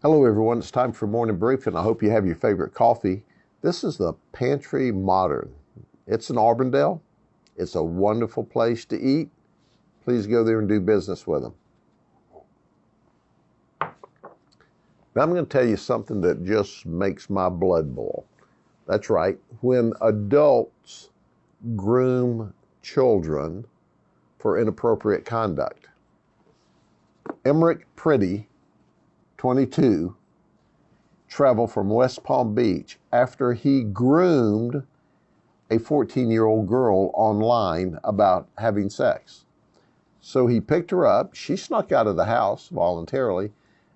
Hello everyone, it's time for morning brief and I hope you have your favorite coffee. This is the Pantry Modern. It's in Auburndale. It's a wonderful place to eat. Please go there and do business with them. Now I'm going to tell you something that just makes my blood boil. That's right, when adults groom children for inappropriate conduct. Emmerich Pretty, 22, traveled from West Palm Beach after he groomed a 14-year-old girl online about having sex. So he picked her up, she snuck out of the house voluntarily,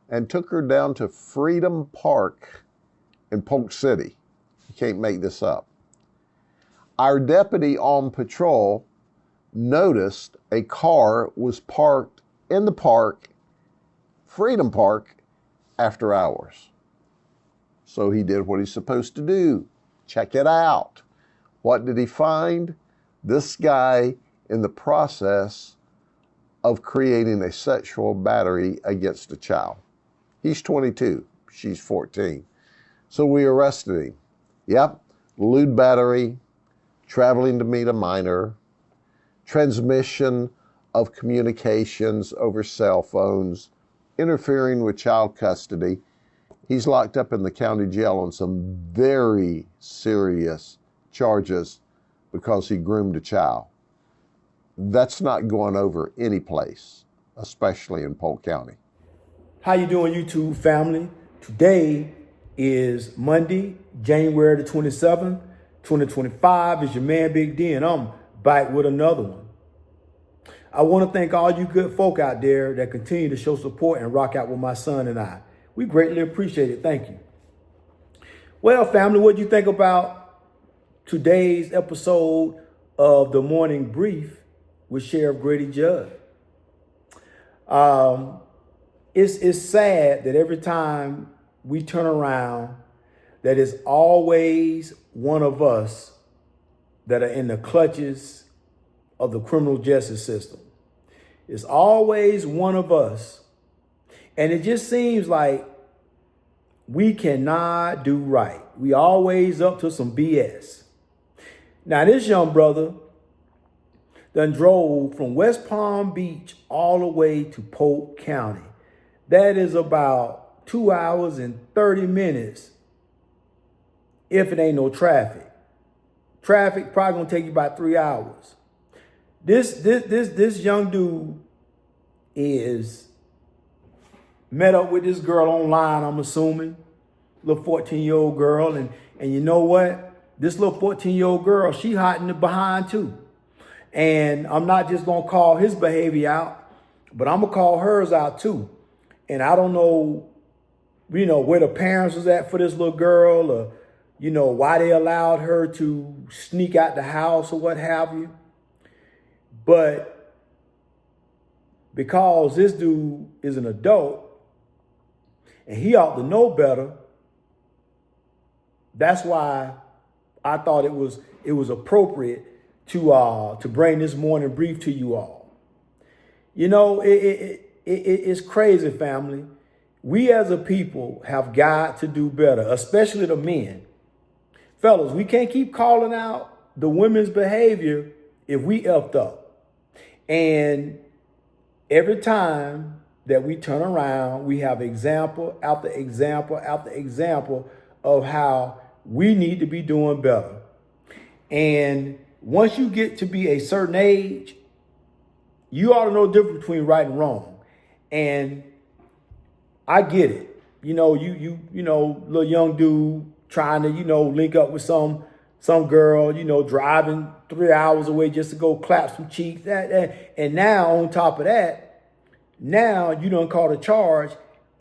and took her down to Freedom Park in Polk City. You can't make this up. Our deputy on patrol noticed a car was parked in the park, Freedom Park, after hours. So he did what he's supposed to do. Check it out. What did he find? This guy in the process of creating a sexual battery against a child. He's 22, she's 14. So we arrested him. Yep, lewd battery, traveling to meet a minor, transmission of communications over cell phones, interfering with child custody. He's locked up in the county jail on some very serious charges because he groomed a child. That's not going over any place, especially in Polk County. How you doing, YouTube family? Today is Monday, January the 27th, 2025. It's your man, Big D, and I'm back with another one. I want to thank all you good folk out there that continue to show support and rock out with my son and I. We greatly appreciate it. Thank you. Well, family, what do you think about today's episode of the Morning Brief with Sheriff Grady Judd? It's sad that every time we turn around, that it's always one of us that are in the clutches of the criminal justice system. It's always one of us. And it just seems like we cannot do right. We always up to some BS. Now, this young brother done drove from West Palm Beach all the way to Polk County. That is about 2 hours and 30 minutes if it ain't no traffic. Traffic probably gonna take you about 3 hours. This young dude is met up with this girl online, I'm assuming, little 14-year-old girl, and you know what? This little 14-year-old girl, she hot in the behind too. And I'm not just gonna call his behavior out, but I'm gonna call hers out too. And I don't know, where the parents was at for this little girl, or, why they allowed her to sneak out the house or what have you. But because this dude is an adult and he ought to know better, that's why I thought it was appropriate to bring this morning brief to you all. It's crazy, family. We as a people have got to do better, especially the men. Fellas, we can't keep calling out the women's behavior if we effed up. And every time that we turn around, we have example after example after example of how we need to be doing better. And once you get to be a certain age, you ought to know the difference between right and wrong. And I get it. Little young dude trying to, link up with some girl, driving 3 hours away just to go clap some cheeks. And now on top of that, now you done caught a charge.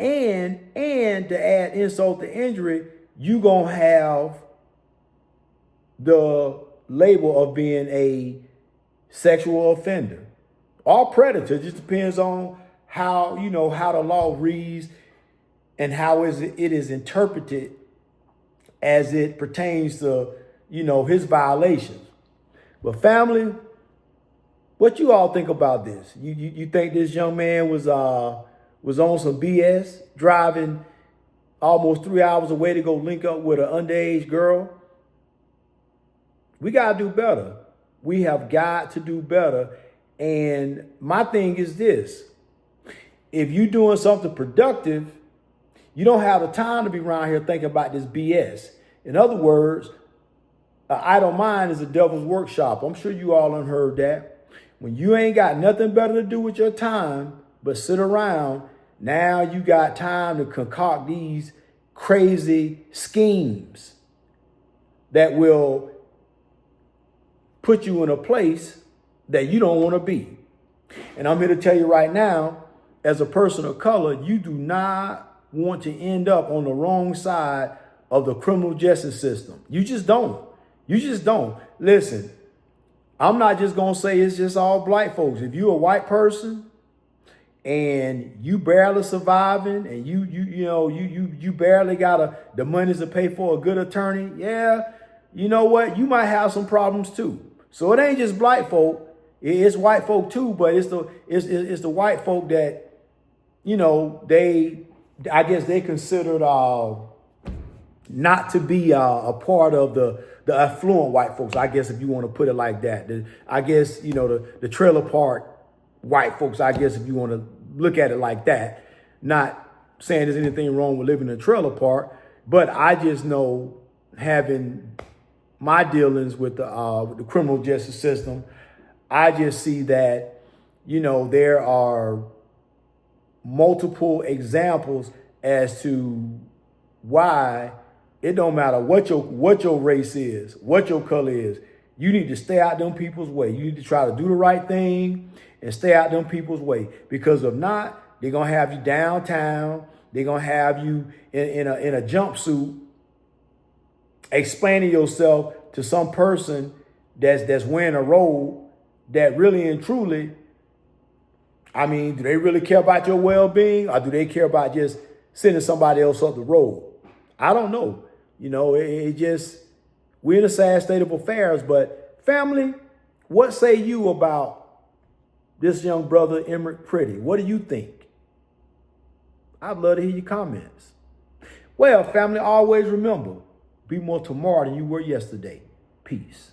And to add insult to injury, you gonna have the label of being a sexual offender or predator. It just depends on how the law reads and how it is interpreted as it pertains to his violations. But family, what you all think about this? You think this young man was on some BS, driving almost 3 hours away to go link up with an underage girl. We got to do better. We have got to do better. And my thing is this. If you're doing something productive, you don't have the time to be around here thinking about this BS. In other words, an idle mind is a devil's workshop. I'm sure you all done heard that. When you ain't got nothing better to do with your time but sit around, now you got time to concoct these crazy schemes that will put you in a place that you don't want to be. And I'm here to tell you right now, as a person of color, you do not want to end up on the wrong side of the criminal justice system. You just don't. You just don't. Listen, I'm not just going to say it's just all black folks. If you're a white person and you barely surviving and you barely got the money to pay for a good attorney, yeah, you know what? You might have some problems too. So it ain't just black folk. It's white folk too, but it's the white folk that, I guess they considered not to be a part of the affluent white folks, I guess, if you want to put it like that. The trailer park white folks, I guess, if you want to look at it like that. Not saying there's anything wrong with living in a trailer park, but I just know, having my dealings with the criminal justice system, I just see that, there are multiple examples as to why it don't matter what your race is, what your color is. You need to stay out them people's way. You need to try to do the right thing and stay out them people's way. Because if not, they're gonna have you downtown. They're gonna have you in a jumpsuit, explaining yourself to some person that's wearing a robe that really and truly, do they really care about your well-being, or do they care about just sending somebody else up the road? I don't know. We're in a sad state of affairs. But family, what say you about this young brother, Emmerich Pretty? What do you think? I'd love to hear your comments. Well, family, always remember, be more tomorrow than you were yesterday. Peace.